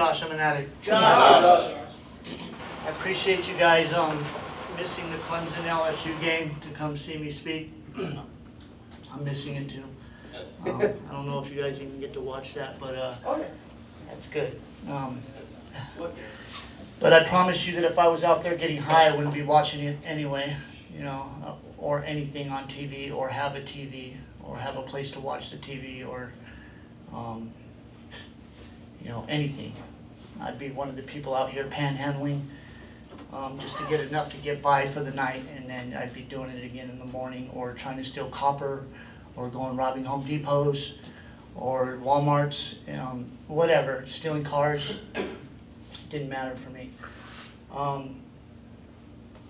Josh. I'm an addict. Josh. I appreciate you guys missing the Clemson LSU game to come see me speak. I'm missing it too. I don't know if you guys even get to watch that, but that's good. But I promise you that if I was out there getting high, I wouldn't be watching it anyway, you know, or anything on TV, or have a TV, or have a place to watch the TV, or you know, anything. I'd be one of the people out here panhandling just to get enough to get by for the night, and then I'd be doing it again in the morning, or trying to steal copper, or going robbing Home Depots, or Walmarts, whatever, stealing cars. Didn't matter for me.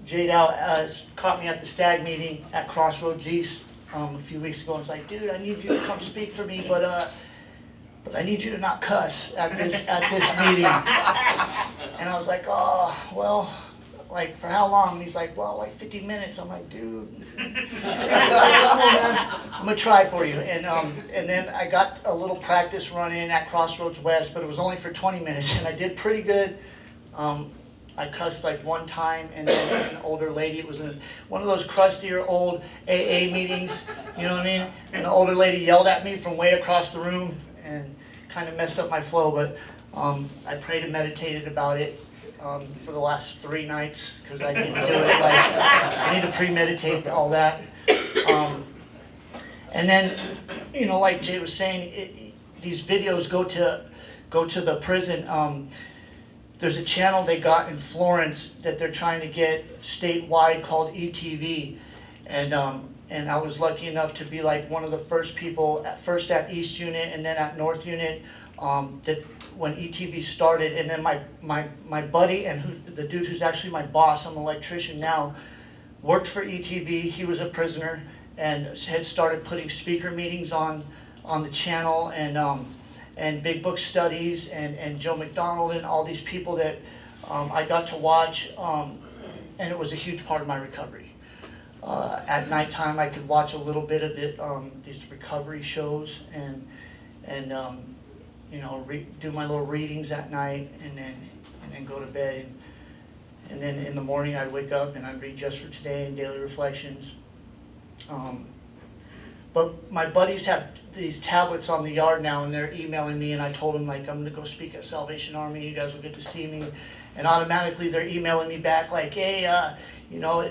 Jay Dow caught me at the stag meeting at Crossroads East a few weeks ago and was like, dude, I need you to come speak for me, but I need you to not cuss at this meeting. And I was like, oh, well, like, for how long? And he's like, well, like 50 minutes. I'm like, dude, I'm gonna try for you. And then I got a little practice run in at Crossroads West, but it was only for 20 minutes, and I did pretty good. I cussed like one time, and then an older lady, it was in one of those crustier old AA meetings, you know what I mean? And the older lady yelled at me from way across the room and kind of messed up my flow, but I prayed and meditated about it for the last 3 nights, because I need to do it, like, I need to premeditate all that. And then, you know, like Jay was saying, these videos go to the prison. There's a channel they got in Florence that they're trying to get statewide called ETV, and I was lucky enough to be like one of the first people, first at East Unit and then at North Unit, that when ETV started. And then my buddy and the dude who's actually my boss, I'm an electrician now, worked for ETV. He was a prisoner and had started putting speaker meetings on the channel, and Big Book Studies, and Joe McDonald, and all these people that I got to watch, and it was a huge part of my recovery. At nighttime, I could watch a little bit of these recovery shows, and you know, do my little readings at night, and then go to bed, and then in the morning I'd wake up and I'd read Just for Today and Daily Reflections. But my buddies have these tablets on the yard now, and they're emailing me, and I told them, like, I'm going to go speak at Salvation Army, you guys will get to see me, and automatically they're emailing me back like, hey, you know,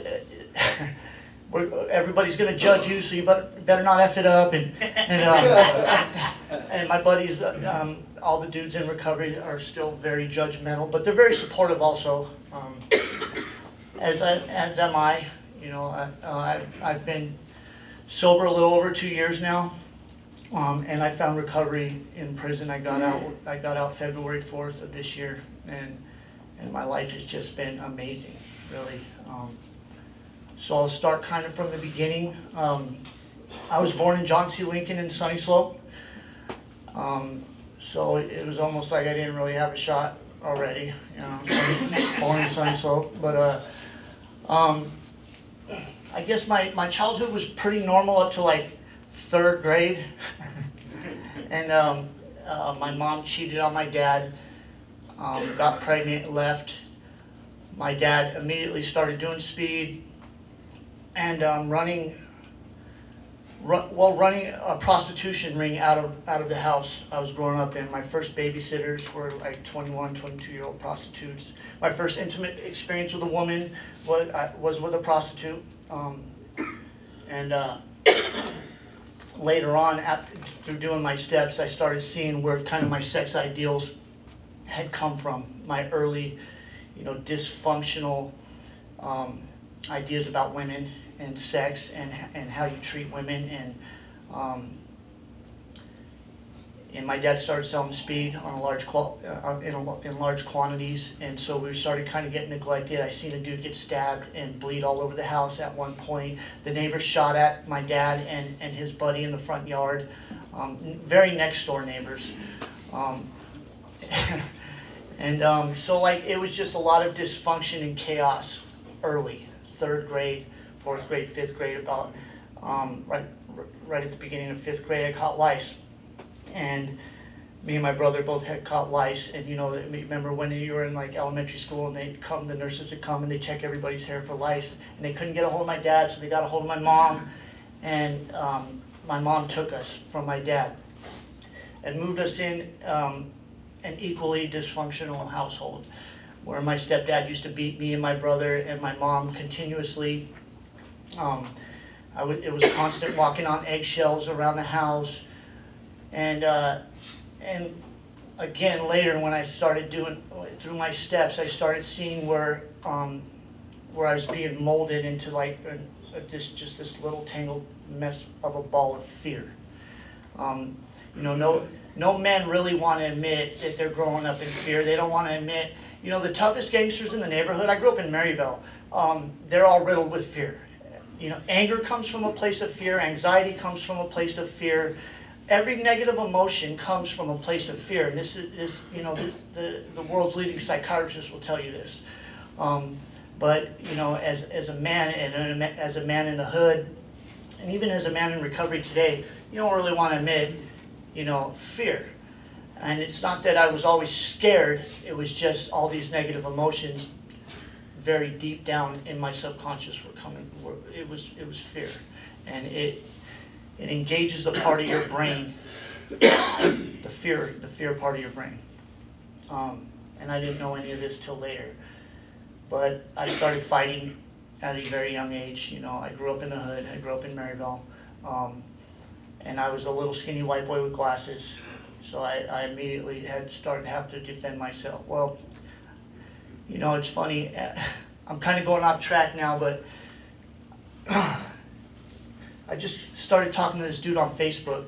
everybody's going to judge you, so you better not F it up, and my buddies, all the dudes in recovery are still very judgmental, but they're very supportive also, as am I. You know, I've been sober a little over 2 years now, and I found recovery in prison. I got out February 4th of this year, and my life has just been amazing, really. So I'll start kind of from the beginning. I was born in John C. Lincoln in Sunny Slope, so it was almost like I didn't really have a shot already, you know, born in Sunny Slope, but I guess my childhood was pretty normal up to like 3rd grade. And my mom cheated on my dad, got pregnant, left. My dad immediately started doing speed and running a prostitution ring out of the house I was growing up in. My first babysitters were like 21, 22-year-old prostitutes. My first intimate experience with a woman was with a prostitute. Later on, through doing my steps, I started seeing where kind of my sex ideals had come from. My early, you know, dysfunctional ideas about women and sex and how you treat women, and my dad started selling speed on a large in large quantities, and so we started kind of getting neglected. I seen a dude get stabbed and bleed all over the house at one point. The neighbors shot at my dad and his buddy in the front yard, very next door neighbors, and so like it was just a lot of dysfunction and chaos early, 3rd grade, 4th grade, 5th grade. About right at the beginning of 5th grade, I caught lice. And me and my brother both had caught lice, and you know, remember when you were in like elementary school and they'd come, the nurses would come and they'd check everybody's hair for lice, and they couldn't get a hold of my dad, so they got a hold of my mom, and my mom took us from my dad and moved us in an equally dysfunctional household, where my stepdad used to beat me and my brother and my mom continuously. It was constant walking on eggshells around the house, and again later when I started doing through my steps, I started seeing where I was being molded into like this little tangled mess of a ball of fear. You know, no men really want to admit that they're growing up in fear. They don't want to admit, you know, the toughest gangsters in the neighborhood. I grew up in Maryville. They're all riddled with fear. You know, anger comes from a place of fear. Anxiety comes from a place of fear. Every negative emotion comes from a place of fear. And this is you know, the world's leading psychiatrist will tell you this. But you know, as a man and as a man in the hood, and even as a man in recovery today, you don't really want to admit, you know, fear. And it's not that I was always scared. It was just all these negative emotions, very deep down in my subconscious, were coming. It was fear, and it engages the part of your brain, the fear part of your brain. And I didn't know any of this till later, but I started fighting at a very young age. You know, I grew up in the hood. I grew up in Maryville, and I was a little skinny white boy with glasses. So I immediately had started to have to defend myself. Well, you know, it's funny. I'm kind of going off track now, but I just started talking to this dude on Facebook,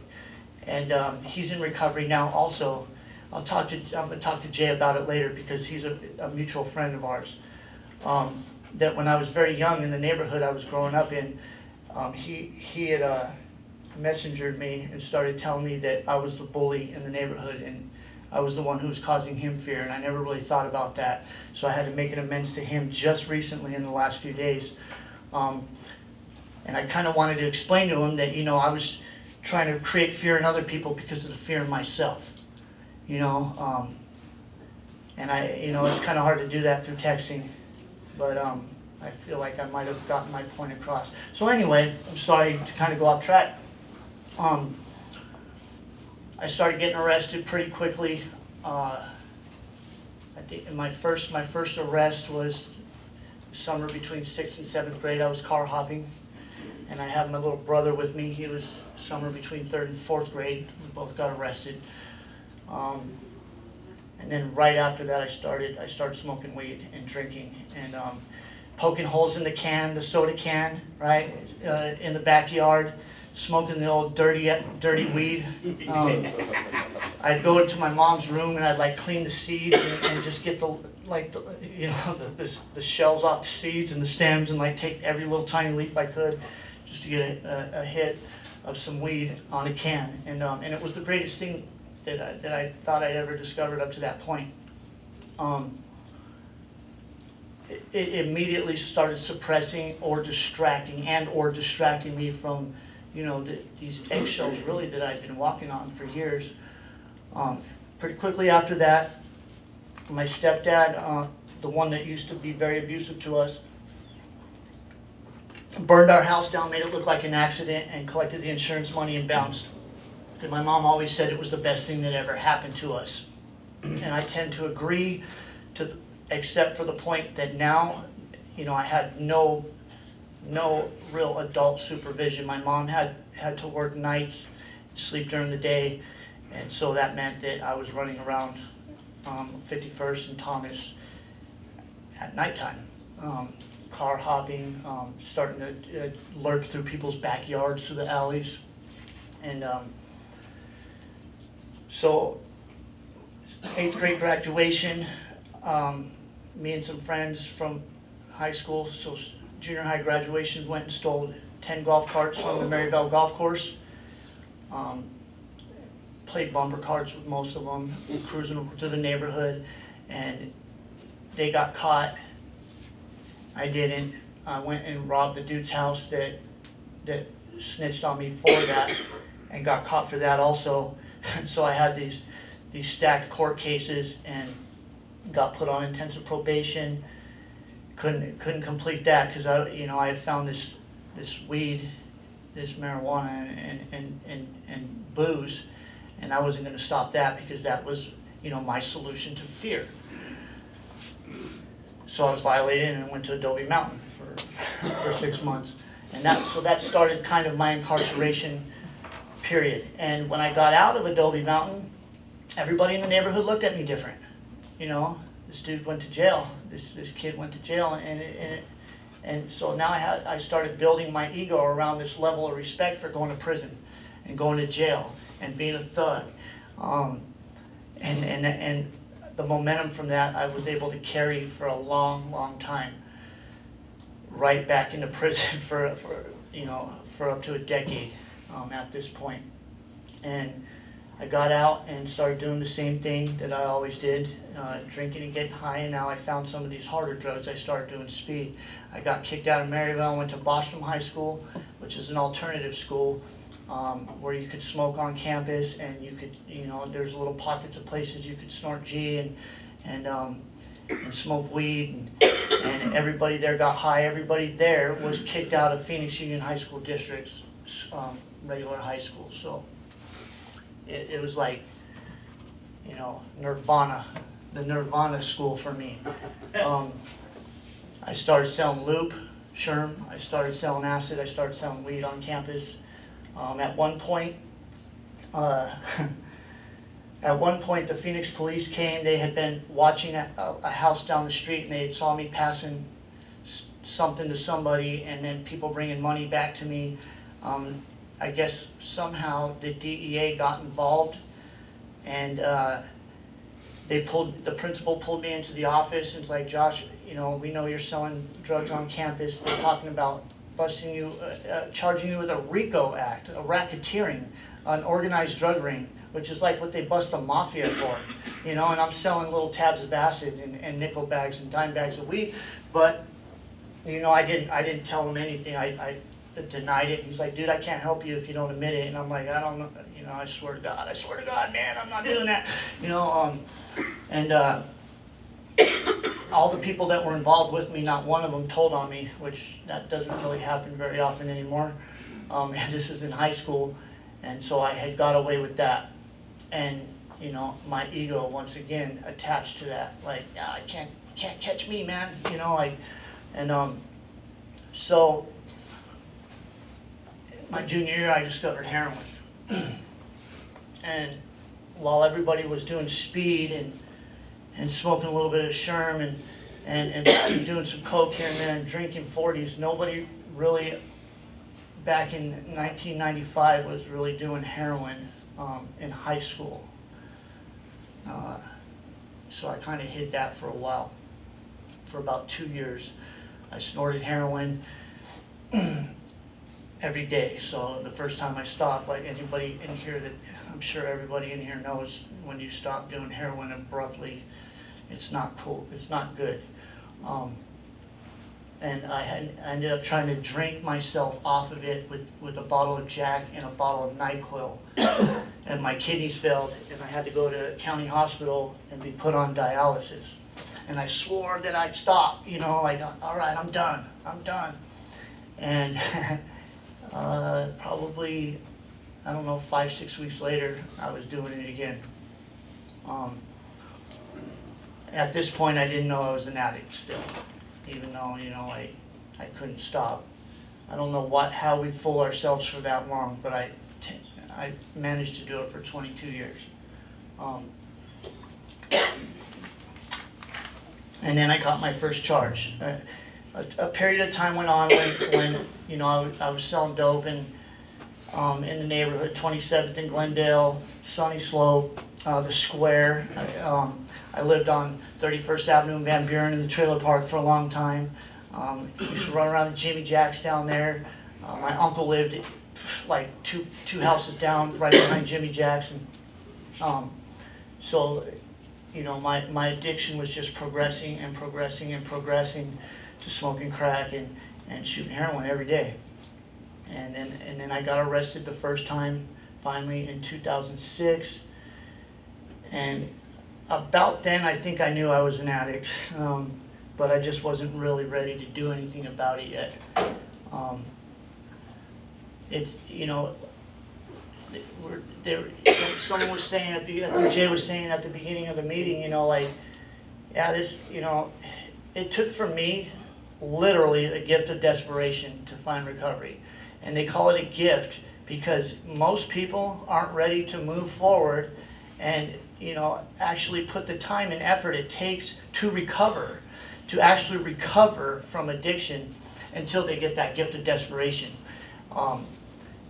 and he's in recovery now also. I'm gonna talk to Jay about it later because he's a mutual friend of ours. That when I was very young in the neighborhood I was growing up in, he had messengered me and started telling me that I was the bully in the neighborhood and I was the one who was causing him fear, and I never really thought about that. So I had to make an amends to him just recently in the last few days. And I kind of wanted to explain to him that, you know, I was trying to create fear in other people because of the fear in myself. You know, and it's kind of hard to do that through texting, but I feel like I might have gotten my point across. So anyway, I'm sorry to kind of go off track. I started getting arrested pretty quickly. I think my first arrest was summer between 6th and 7th grade. I was car hopping, and I had my little brother with me. He was somewhere between 3rd and 4th grade. We both got arrested. And then right after that, I started smoking weed and drinking and poking holes in the soda can, right, in the backyard, smoking the old dirty weed. I'd go into my mom's room and I'd like clean the seeds and just get the shells off the seeds and the stems and like take every little tiny leaf I could just to get a hit of some weed on a can. And it was the greatest thing that I thought I'd ever discovered up to that point. It immediately started suppressing or distracting me from, you know, these eggshells really that I've been walking on for years. Pretty quickly after that, my stepdad, the one that used to be very abusive to us, burned our house down, made it look like an accident, and collected the insurance money and bounced. And my mom always said it was the best thing that ever happened to us. And I tend to agree, except for the point that now, you know, I had no real adult supervision. My mom had to work nights, sleep during the day, and so that meant that I was running around 51st and Thomas at nighttime, car hopping, starting to lurk through people's backyards, through the alleys, and so 8th grade graduation, me and some friends from high school, so junior high graduation, went and stole 10 golf carts from the Maryville golf course. Played bumper carts with most of them, cruising over through the neighborhood, and they got caught. I didn't. I went and robbed the dude's house that snitched on me for that and got caught for that also. And so I had these stacked court cases and got put on intensive probation. Couldn't complete that because I had found this weed, this marijuana and booze, and I wasn't going to stop that because that was my solution to fear. So I was violated and went to Adobe Mountain for 6 months, and that started kind of my incarceration period. And when I got out of Adobe Mountain, everybody in the neighborhood looked at me different. This dude went to jail. This kid went to jail, and so now I started building my ego around this level of respect for going to prison, and going to jail, and being a thug, and the momentum from that I was able to carry for a long time, right back into prison for up to a decade at this point. And I got out and started doing the same thing that I always did, drinking and getting high, and now I found some of these harder drugs. I started doing speed. I got kicked out of Maryville, went to Bostrom High School, which is an alternative school where you could smoke on campus, and you could, there's little pockets of places you could snort G and smoke weed, and everybody there got high. Everybody there was kicked out of Phoenix Union High School District's regular high school. So it was like, Nirvana, the Nirvana school for me. I started selling loop, sherm, I started selling acid, I started selling weed on campus. At one point, the Phoenix police came. They had been watching a house down the street, and they had saw me passing something to somebody, and then people bringing money back to me. I guess somehow the DEA got involved, and the principal pulled me into the office and was like, Josh, we know you're selling drugs on campus. They're talking about busting you, charging you with a RICO act, a racketeering, an organized drug ring, which is like what they bust the mafia for, and I'm selling little tabs of acid and nickel bags and dime bags of weed, but I didn't tell him anything. I denied it. He's like, dude, I can't help you if you don't admit it. And I'm like, I don't know, I swear to God, man, I'm not doing that, and all the people that were involved with me, not one of them told on me, which that doesn't really happen very often anymore. And this is in high school, and so I had got away with that. And my ego once again attached to that, like, I can't catch me, man, so my junior year I discovered heroin, and while everybody was doing speed and smoking a little bit of sherm and doing some coke here and there and drinking 40s, nobody really back in 1995 was really doing heroin in high school. So I kind of hid that for a while. For about 2 years, I snorted heroin every day. So the first time I stopped, like anybody in here that, I'm sure everybody in here knows, when you stop doing heroin abruptly, it's not cool, it's not good. And I ended up trying to drink myself off of it with a bottle of Jack and a bottle of NyQuil. And my kidneys failed, and I had to go to county hospital and be put on dialysis. And I swore that I'd stop, like, all right, I'm done. And probably, 5-6 weeks later, I was doing it again. At this point, I didn't know I was an addict still, even though, I couldn't stop. I don't know how we fool ourselves for that long, but I managed to do it for 22 years. And then I got my first charge. A period of time went on when I was selling dope in the neighborhood, 27th and Glendale, Sunny Slope, the Square. I lived on 31st Avenue in Van Buren in the trailer park for a long time. Used to run around at Jimmy Jack's down there. My uncle lived like two houses down, right behind Jimmy Jack's. So my addiction was just progressing to smoking crack and shooting heroin every day. And then I got arrested the first time, finally, in 2006. And about then, I think I knew I was an addict, but I just wasn't really ready to do anything about it yet. It's, you know, someone was saying, I think Jay was saying at the beginning of the meeting, you know, like, yeah, this, you know, it took for me literally a gift of desperation to find recovery. And they call it a gift because most people aren't ready to move forward and, you know, actually put the time and effort it takes to recover, to actually recover from addiction until they get that gift of desperation.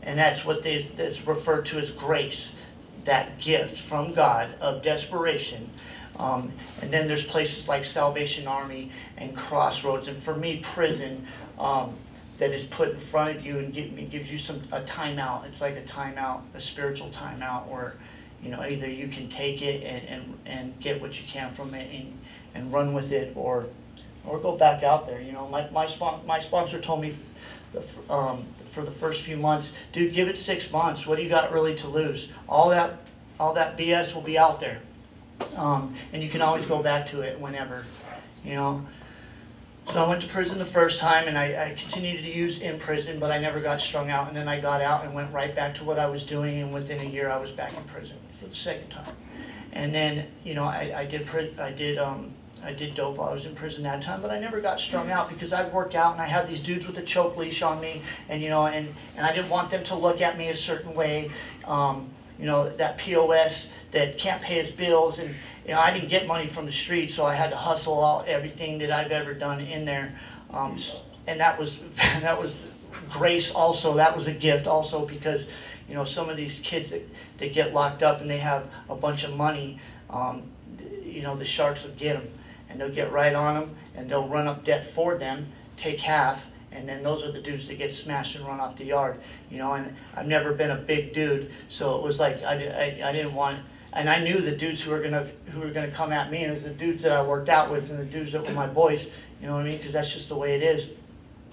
And that's what that's referred to as grace, that gift from God of desperation. And then there's places like Salvation Army and Crossroads, and for me, prison, that is put in front of you and gives you a timeout. It's like a timeout, a spiritual timeout, where, you know, either you can take it and get what you can from it and run with it, or go back out there. You know, my sponsor told me for the first few months, dude, give it 6 months. What do you got really to lose? All that BS will be out there, and you can always go back to it whenever, you know. So I went to prison the first time, and I continued to use in prison, but I never got strung out. And then I got out and went right back to what I was doing, and within a year I was back in prison for the second time. And then, you know, I did dope while I was in prison that time, but I never got strung out because I'd worked out and I had these dudes with a choke leash on me, and, you know, and I didn't want them to look at me a certain way, you know, that POS that can't pay his bills, and, you know, I didn't get money from the street, so I had to hustle everything that I've ever done in there, and that was grace also. That was a gift also, because, you know, some of these kids that get locked up and they have a bunch of money, you know, the sharks will get them. And they'll get right on them, and they'll run up debt for them, take half, and then those are the dudes that get smashed and run off the yard. You know, and I've never been a big dude, so it was like I didn't want, and I knew the dudes who were gonna come at me, and it was the dudes that I worked out with and the dudes that were my boys. You know what I mean? Because that's just the way it is.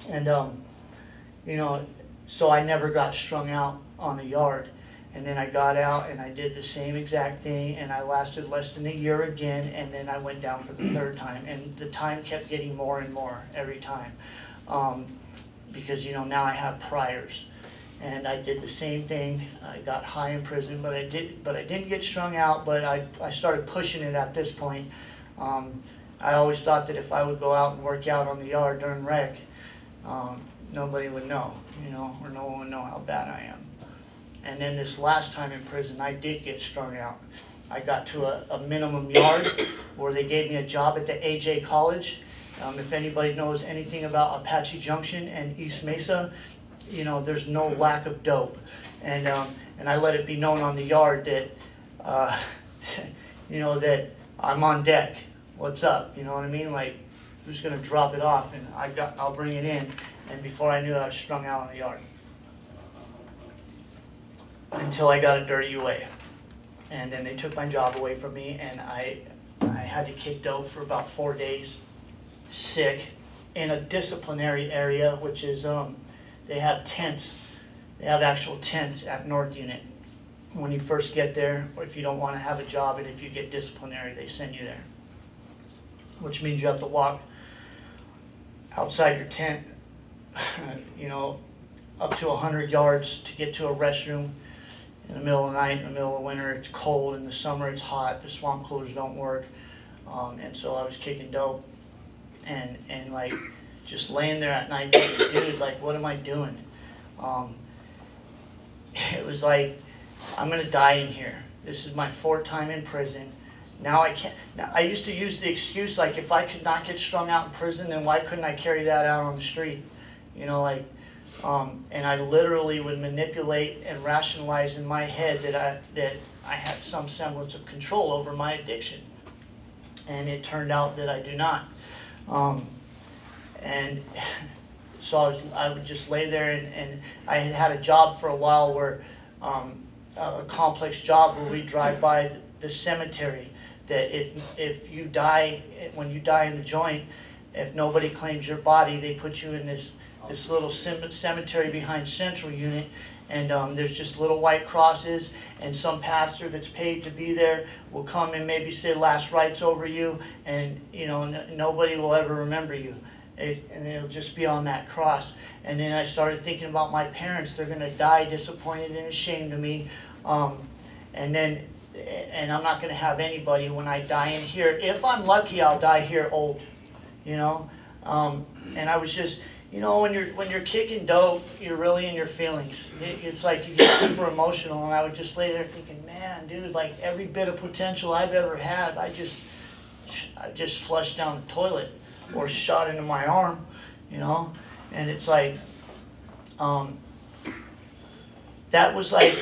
And you know, so I never got strung out on the yard. And then I got out and I did the same exact thing, and I lasted less than a year again, and then I went down for the third time, and the time kept getting more and more every time, because, you know, now I have priors, and I did the same thing. I got high in prison, but I didn't get strung out, but I started pushing it at this point. I always thought that if I would go out and work out on the yard during rec, nobody would know, you know, or no one would know how bad I am. And then this last time in prison, I did get strung out. I got to a minimum yard where they gave me a job at the AJ College. If anybody knows anything about Apache Junction and East Mesa, you know, there's no lack of dope. And I let it be known on the yard that, you know, that I'm on deck. What's up? You know what I mean? Like, who's gonna drop it off? And I'll bring it in. And before I knew it, I was strung out on the yard. Until I got a dirty UA, and then they took my job away from me, and I had to kick dope for about 4 days, sick, in a disciplinary area, which is they have tents, they have actual tents at North Unit. When you first get there, or if you don't want to have a job, and if you get disciplinary, they send you there, which means you have to walk outside your tent, you know, up to 100 yards to get to a restroom. In the middle of the night, in the middle of winter, it's cold. In the summer, it's hot. The swamp coolers don't work. And so I was kicking dope and like just laying there at night thinking, dude, like, what am I doing? It was like, I'm going to die in here. This is my 4th time in prison. Now I can't. Now, I used to use the excuse, like, if I could not get strung out in prison, then why couldn't I carry that out on the street? You know, like, and I literally would manipulate and rationalize in my head that I had some semblance of control over my addiction, and it turned out that I do not. And so I would just lay there, and I had a job for a while where a complex job where we drive by the cemetery. That if you die, when you die in the joint, if nobody claims your body, they put you in this little cemetery behind Central Unit, and there's just little white crosses, and some pastor that's paid to be there will come and maybe say last rites over you, and nobody will ever remember you. And it'll just be on that cross. And then I started thinking about my parents. They're going to die disappointed and ashamed of me. And I'm not going to have anybody when I die in here. If I'm lucky, I'll die here old, And I was just, when you're kicking dope, you're really in your feelings. It's like you get super emotional. And I would just lay there thinking, man, dude, like every bit of potential I've ever had, I just flushed down the toilet. Or shot into my arm, and it's like, that was like,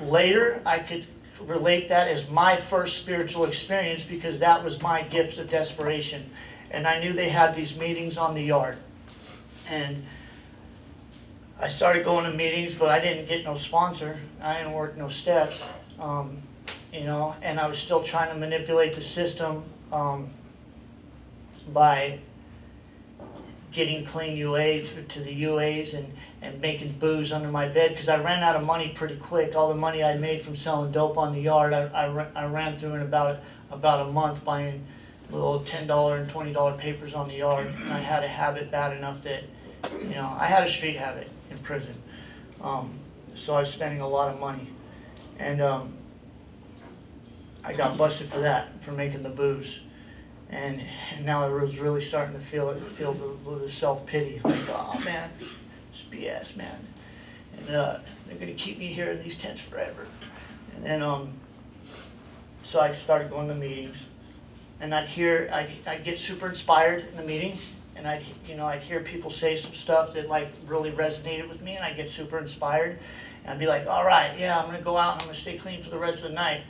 later I could relate that as my first spiritual experience because that was my gift of desperation. And I knew they had these meetings on the yard. And I started going to meetings, but I didn't get no sponsor. I didn't work no steps, and I was still trying to manipulate the system, by getting clean UA to the UAs and making booze under my bed because I ran out of money pretty quick. All the money I made from selling dope on the yard, I ran through in about a month buying little $10 and $20 papers on the yard. And I had a habit bad enough that, I had a street habit in prison. So I was spending a lot of money. And I got busted for that, for making the booze. And now I was really starting to feel the self-pity. Like, oh man, it's BS, man. And they're going to keep me here in these tents forever. And then, so I started going to meetings. And I'd get super inspired in the meeting. And I'd hear people say some stuff that like really resonated with me. And I'd get super inspired. And I'd be like, all right, yeah, I'm going to go out and I'm going to stay clean for the rest of the night.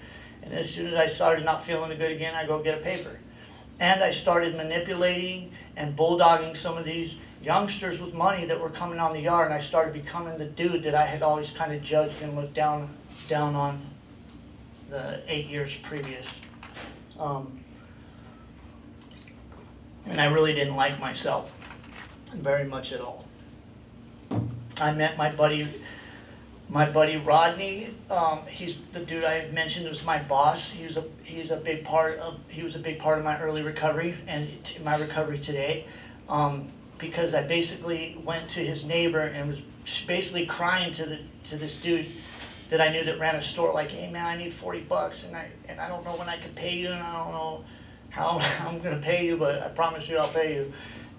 And as soon as I started not feeling good again, I go get a paper. And I started manipulating and bulldogging some of these youngsters with money that were coming on the yard, and I started becoming the dude that I had always kind of judged and looked down on the 8 years previous. And I really didn't like myself very much at all. I met my buddy Rodney. He's the dude I had mentioned was my boss. He was a big part of my early recovery and my recovery today, because I basically went to his neighbor and was basically crying to this dude that I knew that ran a store, like, hey man, I need $40 and I don't know when I can pay you, and I don't know how I'm gonna pay you, but I promise you I'll pay you.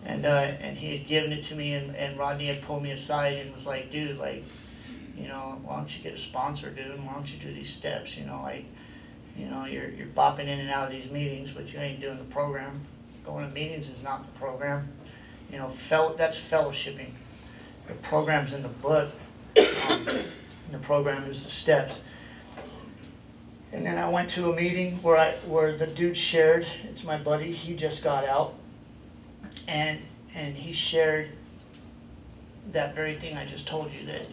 And he had given it to me, and Rodney had pulled me aside and was like, dude, like, why don't you get a sponsor, dude? Why don't you do these steps? You're bopping in and out of these meetings, but you ain't doing the program. Going to meetings is not the program. That's fellowshipping. The program's in the book. The program is the steps. And then I went to a meeting where the dude shared. It's my buddy. He just got out, and he shared that very thing I just told you, that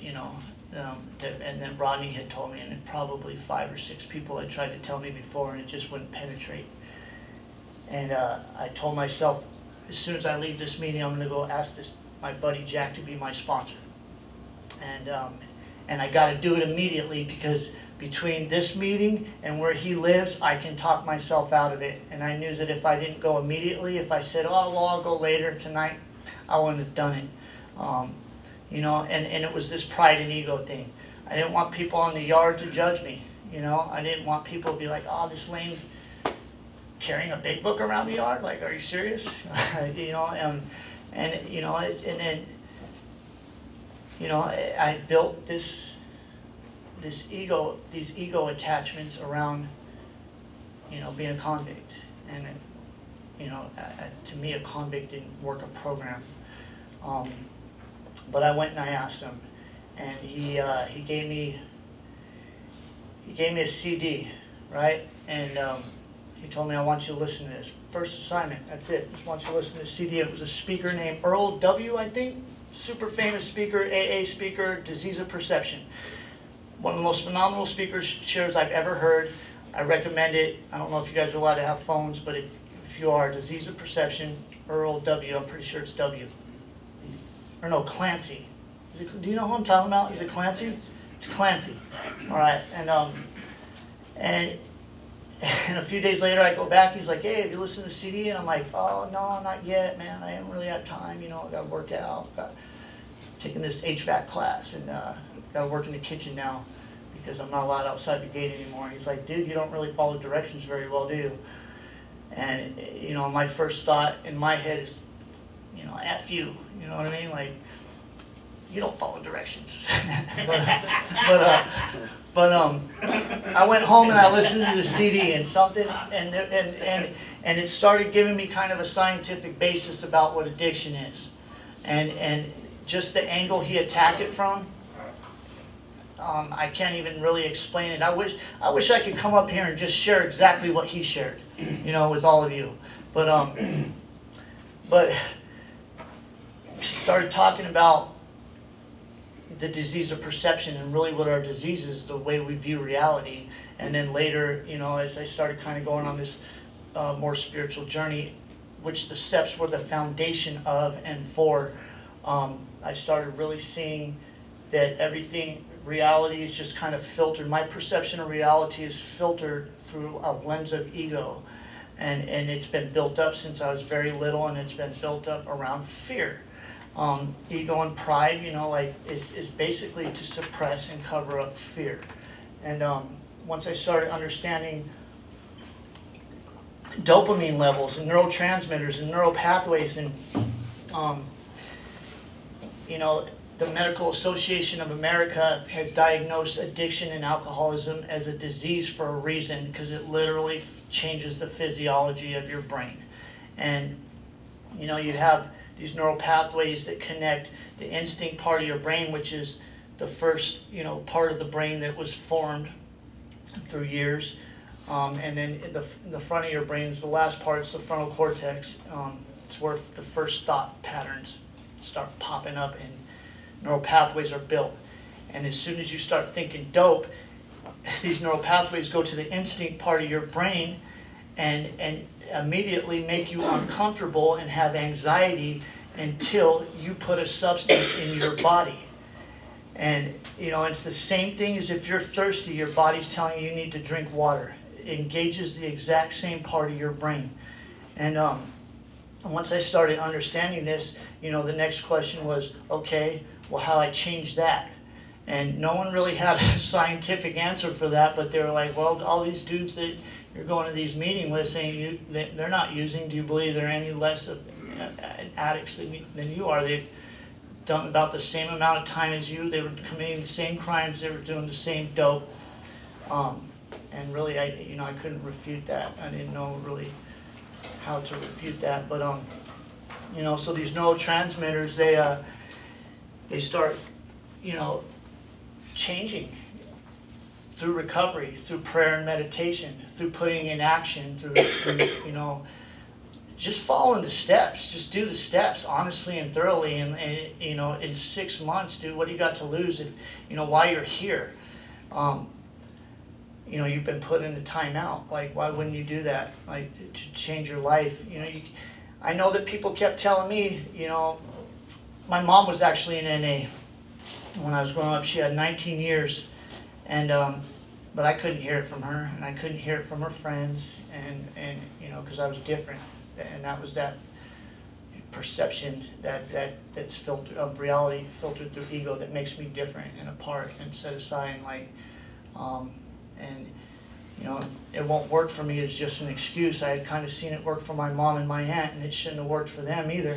and then Rodney had told me, and probably 5 or 6 people had tried to tell me before, and it just wouldn't penetrate. And I told myself, as soon as I leave this meeting, I'm going to go ask my buddy Jack to be my sponsor. And I got to do it immediately, because between this meeting and where he lives, I can talk myself out of it. And I knew that if I didn't go immediately, if I said, oh, well, I'll go later tonight, I wouldn't have done it. And it was this pride and ego thing. I didn't want people on the yard to judge me. I didn't want people to be like, oh, this lame's carrying a big book around the yard. Like, are you serious? I built these ego attachments around, being a convict. And, to me, a convict didn't work a program. But I went and I asked him, and he gave me a CD, right? And he told me, I want you to listen to this. First assignment, that's it. Just want you to listen to this CD. It was a speaker named Earl W., I think. Super famous speaker, AA speaker, Disease of Perception. One of the most phenomenal shares I've ever heard. I recommend it. I don't know if you guys are allowed to have phones, but if you are, Disease of Perception, Earl W., I'm pretty sure it's W. Or no, Clancy. Do you know who I'm talking about? Is it Clancy? It's Clancy. All right, and and a few days later, I go back. He's like, "Hey, have you listened to the CD?" And I'm like, "Oh no, not yet, man. I haven't really had time. You know, I got to work out. Got taking this HVAC class, and got to work in the kitchen now because I'm not allowed outside the gate anymore." And he's like, "Dude, you don't really follow directions very well, do you?" And you know, my first thought in my head is, you know, F you. You know what I mean? Like, you don't follow directions. but I went home and I listened to the CD and something, and it started giving me kind of a scientific basis about what addiction is, and just the angle he attacked it from. I can't even really explain it. I wish I could come up here and just share exactly what he shared, you know, with all of you. But he started talking about the disease of perception and really what our disease is, the way we view reality. And then later, you know, as I started kind of going on this more spiritual journey, which the steps were the foundation of and for, I started really seeing that everything, reality is just kind of filtered. My perception of reality is filtered through a lens of ego. And it's been built up since I was very little, and it's been built up around fear. Ego and pride, you know, like is basically to suppress and cover up fear. And once I started understanding dopamine levels and neurotransmitters and neural pathways, and you know, the Medical Association of America has diagnosed addiction and alcoholism as a disease for a reason, because it literally changes the physiology of your brain. And you know, you have these neural pathways that connect the instinct part of your brain, which is the first, you know, part of the brain that was formed through years, and then in the front of your brain is the last part. It's the frontal cortex. It's where the first thought patterns start popping up and neural pathways are built. And as soon as you start thinking dope, these neural pathways go to the instinct part of your brain and immediately make you uncomfortable and have anxiety until you put a substance in your body. And you know, it's the same thing as if you're thirsty, your body's telling you you need to drink water. It engages the exact same part of your brain. And once I started understanding this, you know, the next question was, okay, well, how I change that? And no one really had a scientific answer for that, but they were like, well, all these dudes that you're going to these meetings with saying they're not using, do you believe they're any less of addicts than you are? They've done about the same amount of time as you. They were committing the same crimes. They were doing the same dope. And really, I couldn't refute that. I didn't know really how to refute that. But you know, so these neurotransmitters, they start, you know, changing through recovery, through prayer and meditation, through putting in action, through you know, just following the steps. Just do the steps honestly and thoroughly, and you know, in 6 months, dude, what do you got to lose if, you know, while you're here? You know, you've been put in a timeout. Like, why wouldn't you do that? Like, to change your life. You know, I know that people kept telling me, you know, my mom was actually in NA when I was growing up. She had 19 years, and but I couldn't hear it from her, and I couldn't hear it from her friends, and you know, because I was different, and that was that perception that's filtered of reality, filtered through ego, that makes me different and apart and set aside, and like, and you know, it won't work for me is just an excuse. I had kind of seen it work for my mom and my aunt, and it shouldn't have worked for them either.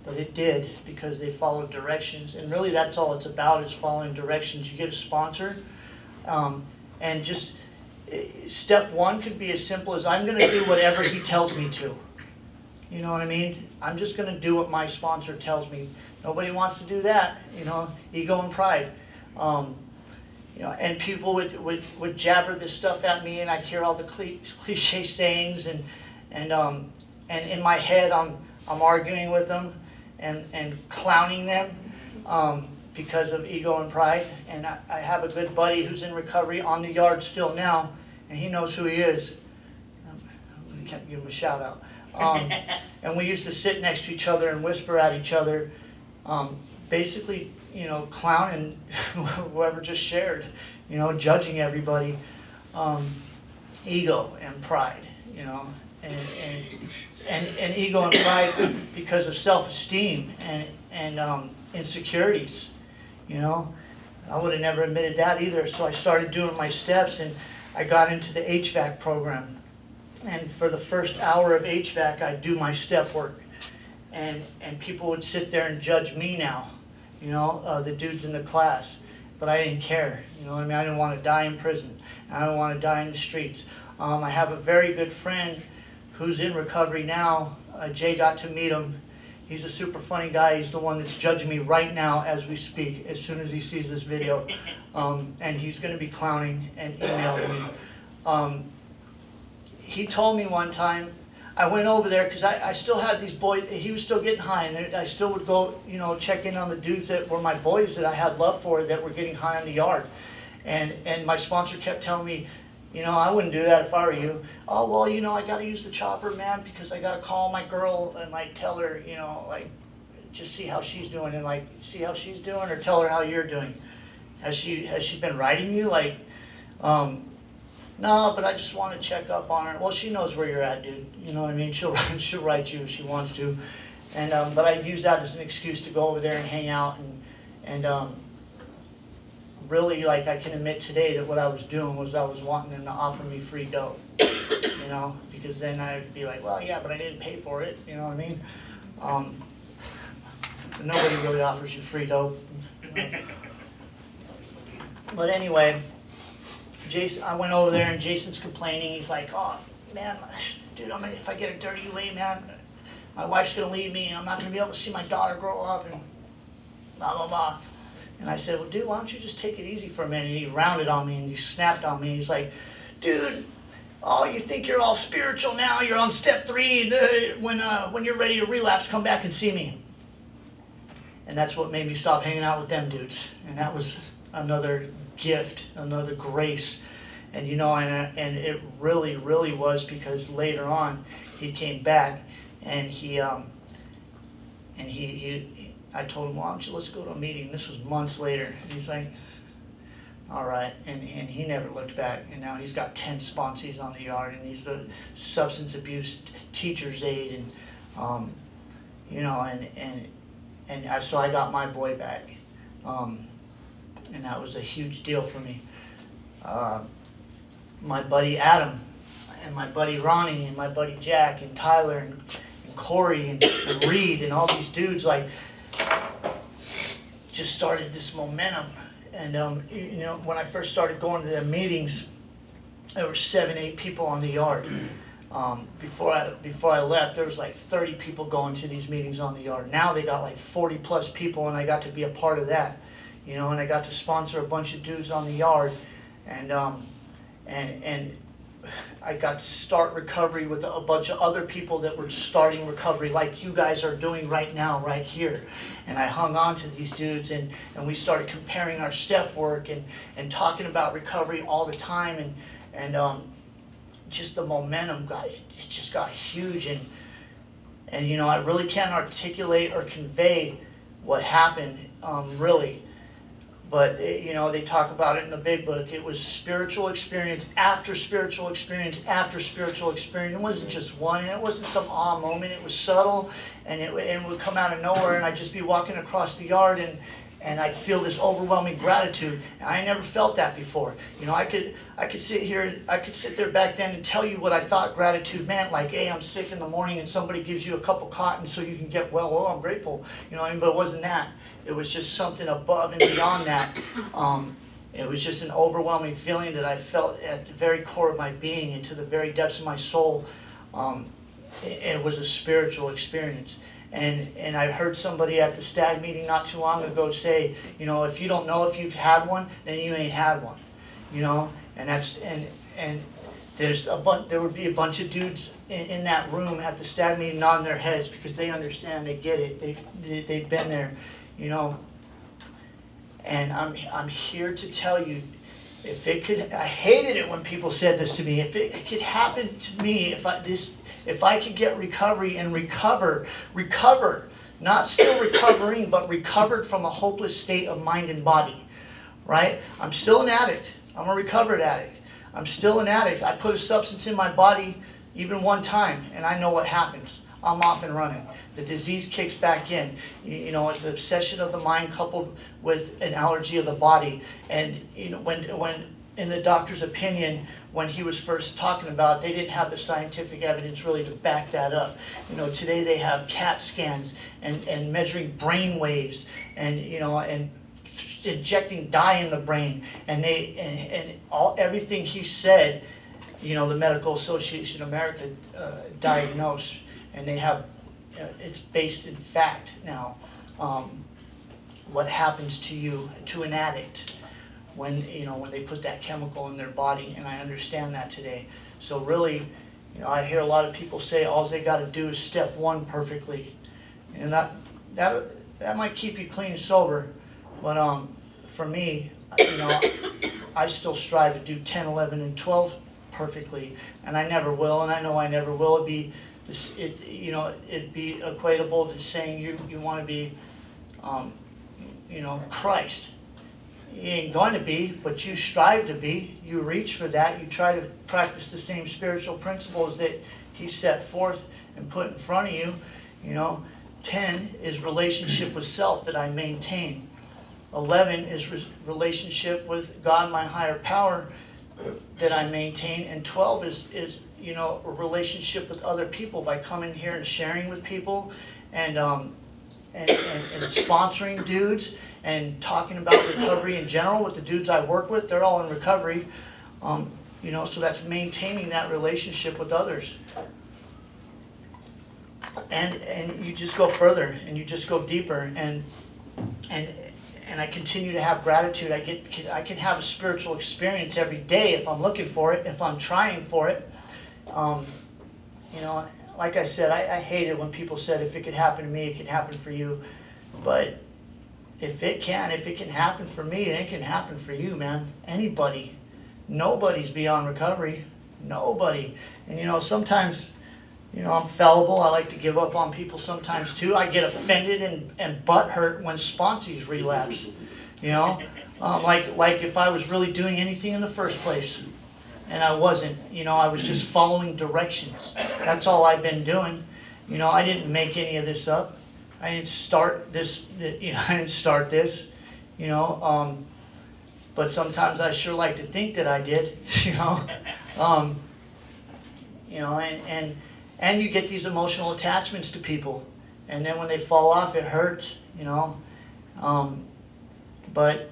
But it did, because they followed directions. And really that's all it's about, is following directions. You get a sponsor, and just step one could be as simple as, I'm going to do whatever he tells me to. You know what I mean? I'm just going to do what my sponsor tells me. Nobody wants to do that, you know, ego and pride. You know, and people would jabber this stuff at me, and I'd hear all the cliche sayings, and in my head I'm arguing with them and clowning them because of ego and pride. And I have a good buddy who's in recovery on the yard still now, and he knows who he is. I can't give him a shout out. And we used to sit next to each other and whisper at each other, basically clowning whoever just shared, judging everybody, ego and pride, and, and, and ego and pride because of self-esteem and insecurities, I would have never admitted that either, so I started doing my steps, and I got into the HVAC program. And for the first hour of HVAC, I'd do my step work. And people would sit there and judge me now, the dudes in the class. But I didn't care, I didn't want to die in prison. I don't want to die in the streets. I have a very good friend who's in recovery now. Jay got to meet him. He's a super funny guy. He's the one that's judging me right now as we speak, as soon as he sees this video. And he's going to be clowning and emailing me. He told me one time, I went over there because I still had these boys, he was still getting high, and I still would go, check in on the dudes that were my boys that I had love for that were getting high on the yard. And my sponsor kept telling me, I wouldn't do that if I were you. Oh, well, I got to use the chopper, man, because I got to call my girl and, tell her, just see how she's doing and, see how she's doing, or tell her how you're doing. Has she been writing you? No, but I just want to check up on her. Well, she knows where you're at, dude. You know what I mean? She'll write you if she wants to. And but I use that as an excuse to go over there and hang out and really, I can admit today that what I was doing was I was wanting them to offer me free dope, because then I'd be like, well, yeah, but I didn't pay for it, you know what I mean? Nobody really offers you free dope. But anyway, Jason, I went over there and Jason's complaining. He's like, oh, man, dude, if I get a dirty way, man, my wife's going to leave me and I'm not going to be able to see my daughter grow up and blah, blah, blah. And I said, well, dude, why don't you just take it easy for a minute? And he rounded on me and he snapped on me. He's like, dude, oh, you think you're all spiritual now? You're on step 3. And, when you're ready to relapse, come back and see me. And that's what made me stop hanging out with them dudes. And that was another gift, another grace. And, and it really, really was, because later on he came back and I told him, why don't you, let's go to a meeting. This was months later. And he's like, all right. And he never looked back. And now he's got 10 sponsees on the yard, and he's a substance abuse teacher's aide. And, so I got my boy back. And that was a huge deal for me. My buddy Adam, and my buddy Ronnie, and my buddy Jack, and Tyler, and Corey, and Reed, and all these dudes, just started this momentum. And when I first started going to the meetings, there were 7, 8 people on the yard. Before I left, there was 30 people going to these meetings on the yard. Now they got 40 plus people, and I got to be a part of that. And I got to sponsor a bunch of dudes on the yard, and I got to start recovery with a bunch of other people that were starting recovery like you guys are doing right now, right here. And I hung on to these dudes, and we started comparing our step work and talking about recovery all the time, and just the momentum just got huge, and I really can't articulate or convey what happened, really. But, they talk about it in the big book. It was spiritual experience after spiritual experience after spiritual experience. It wasn't just one, and it wasn't some awe moment. It was subtle, and it would come out of nowhere, and I'd just be walking across the yard, and I'd feel this overwhelming gratitude. And I never felt that before. I could sit there back then and tell you what I thought gratitude meant, like, hey, I'm sick in the morning and somebody gives you a cup of cotton so you can get well. Oh, I'm grateful. But it wasn't that. It was just something above and beyond that. It was just an overwhelming feeling that I felt at the very core of my being and to the very depths of my soul. It was a spiritual experience. And I heard somebody at the stag meeting not too long ago say, if you don't know if you've had one, then you ain't had one. And there would be a bunch of dudes in that room at the stag meeting nodding their heads because they understand, they get it, they've been there, And I'm here to tell you, I hated it when people said this to me. If it could happen to me, if I could get recovery and recover not still recovering, but recovered from a hopeless state of mind and body, right? I'm still an addict. I'm a recovered addict. I'm still an addict. I put a substance in my body even one time, and I know what happens. I'm off and running. The disease kicks back in. You know, it's an obsession of the mind coupled with an allergy of the body. And you know, when in the doctor's opinion, when he was first talking about it, they didn't have the scientific evidence really to back that up. You know, today they have CAT scans and measuring brain waves and, you know, and injecting dye in the brain, and everything he said, you know, the Medical Association of America diagnosed, and they have it's based in fact now. What happens to you, to an addict, when they put that chemical in their body, and I understand that today. So really, you know, I hear a lot of people say all they got to do is step one perfectly, and that might keep you clean and sober, but for me, you know, I still strive to do 10, 11, and 12 perfectly, and I never will, and I know I never will. It'd be equatable to saying you want to be, you know, Christ. You ain't going to be, but you strive to be. You reach for that. You try to practice the same spiritual principles that He set forth and put in front of you. You know, 10 is relationship with self that I maintain. 11 is relationship with God, my higher power, that I maintain. And 12 is you know, a relationship with other people by coming here and sharing with people and sponsoring dudes and talking about recovery in general with the dudes I work with. They're all in recovery. You know, so that's maintaining that relationship with others. And you just go further and you just go deeper and I continue to have gratitude. I can have a spiritual experience every day if I'm looking for it, if I'm trying for it. You know, like I said, I hate it when people said if it could happen to me, it could happen for you. But if it can happen for me, then it can happen for you, man. Anybody. Nobody's beyond recovery. Nobody. And you know, sometimes, you know, I'm fallible. I like to give up on people sometimes too. I get offended and butthurt when sponsees relapse. You know, like if I was really doing anything in the first place, and I wasn't. You know, I was just following directions. That's all I've been doing. You know, I didn't make any of this up. I didn't start this. You know, I didn't start this. You know, but sometimes I sure like to think that I did. You know, you know, and you get these emotional attachments to people, and then when they fall off, it hurts. You know, but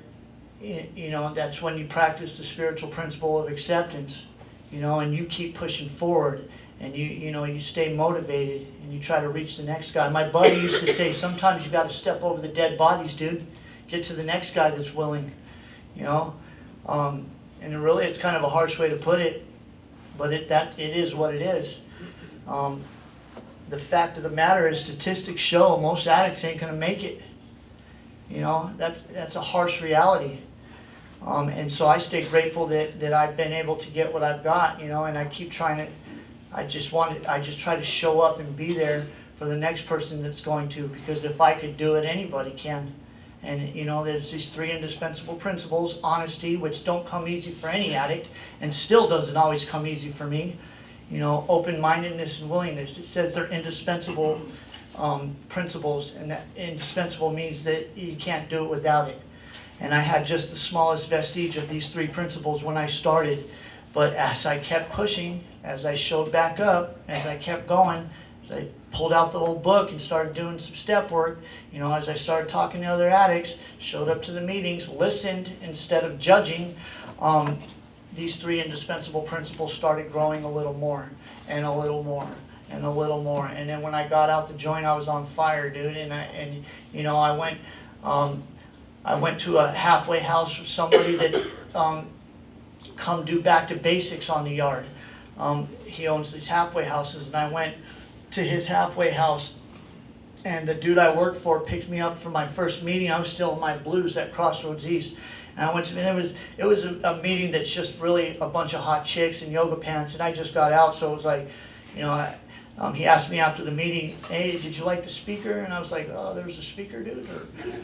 you know, that's when you practice the spiritual principle of acceptance. You know, and you keep pushing forward, and you know, you stay motivated, and you try to reach the next guy. My buddy used to say, sometimes you got to step over the dead bodies, dude. Get to the next guy that's willing. You know, and really, it's kind of a harsh way to put it, but it is what it is. The fact of the matter is, statistics show most addicts ain't gonna make it. You know, that's a harsh reality. And so I stay grateful that I've been able to get what I've got. You know, and I keep trying to. I just try to show up and be there for the next person that's going to, because if I could do it, anybody can. And you know, there's these 3 indispensable principles: honesty, which don't come easy for any addict, and still doesn't always come easy for me. You know, open-mindedness and willingness. It says they're indispensable principles, and that indispensable means that you can't do it without it. And I had just the smallest vestige of these 3 principles when I started, but as I kept pushing, as I showed back up, as I kept going, as I pulled out the old book and started doing some step work, you know, as I started talking to other addicts, showed up to the meetings, listened instead of judging, these 3 indispensable principles started growing a little more and a little more and a little more. And then when I got out the joint, I was on fire, dude. And you know, I went to a halfway house with somebody that come do back to basics on the yard. He owns these halfway houses, and I went to his halfway house, and the dude I worked for picked me up for my first meeting. I was still in my blues at Crossroads East. And I went to, and it was a meeting that's just really a bunch of hot chicks in yoga pants, and I just got out, so it was like, you know, He asked me after the meeting, hey, did you like the speaker? And I was like, oh, there's a speaker, dude.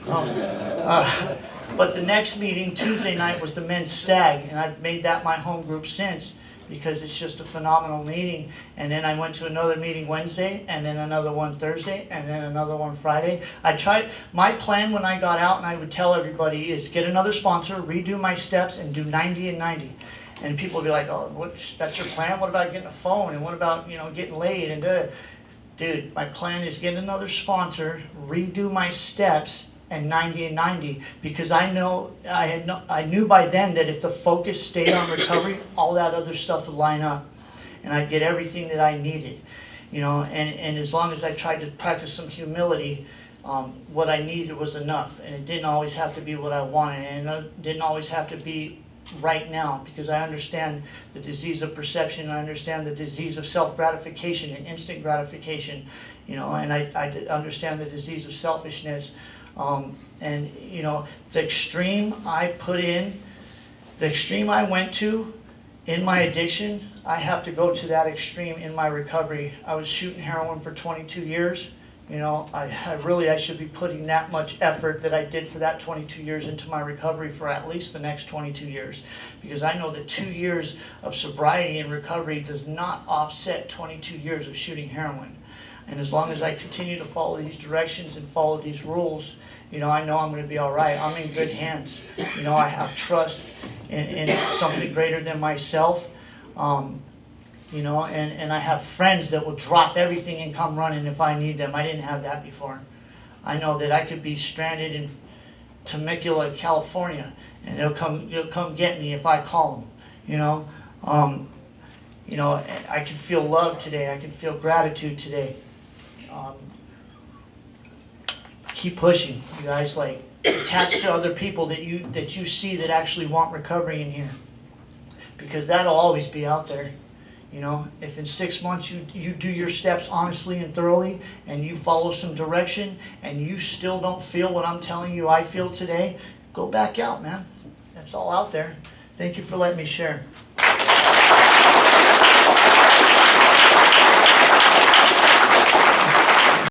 But the next meeting, Tuesday night, was the men's stag, and I've made that my home group since, because it's just a phenomenal meeting. And then I went to another meeting Wednesday, and then another one Thursday, and then another one Friday. My plan when I got out, and I would tell everybody, is get another sponsor, redo my steps, and do 90 and 90. And people would be like, oh, that's your plan? What about getting a phone? And what about, getting laid? And dude, my plan is get another sponsor, redo my steps, and 90 and 90, because I knew by then that if the focus stayed on recovery, all that other stuff would line up, and I'd get everything that I needed, and as long as I tried to practice some humility, what I needed was enough, and it didn't always have to be what I wanted, and it didn't always have to be right now, because I understand the disease of perception, I understand the disease of self-gratification and instant gratification, and I understand the disease of selfishness. And the extreme I put in, the extreme I went to in my addiction, I have to go to that extreme in my recovery. I was shooting heroin for 22 years. I should be putting that much effort that I did for that 22 years into my recovery for at least the next 22 years. Because I know that 2 years of sobriety and recovery does not offset 22 years of shooting heroin. And as long as I continue to follow these directions and follow these rules, I know I'm going to be all right. I'm in good hands. I have trust in something greater than myself. And I have friends that will drop everything and come running if I need them. I didn't have that before. I know that I could be stranded in Temecula, California, and they'll come get me if I call them. I can feel love today. I can feel gratitude today. Keep pushing, you guys. Attach to other people that you see that actually want recovery in here, because that'll always be out there. If in 6 months you do your steps honestly and thoroughly, and you follow some direction, and you still don't feel what I'm telling you I feel today, go back out, man. That's all out there. Thank you for letting me share.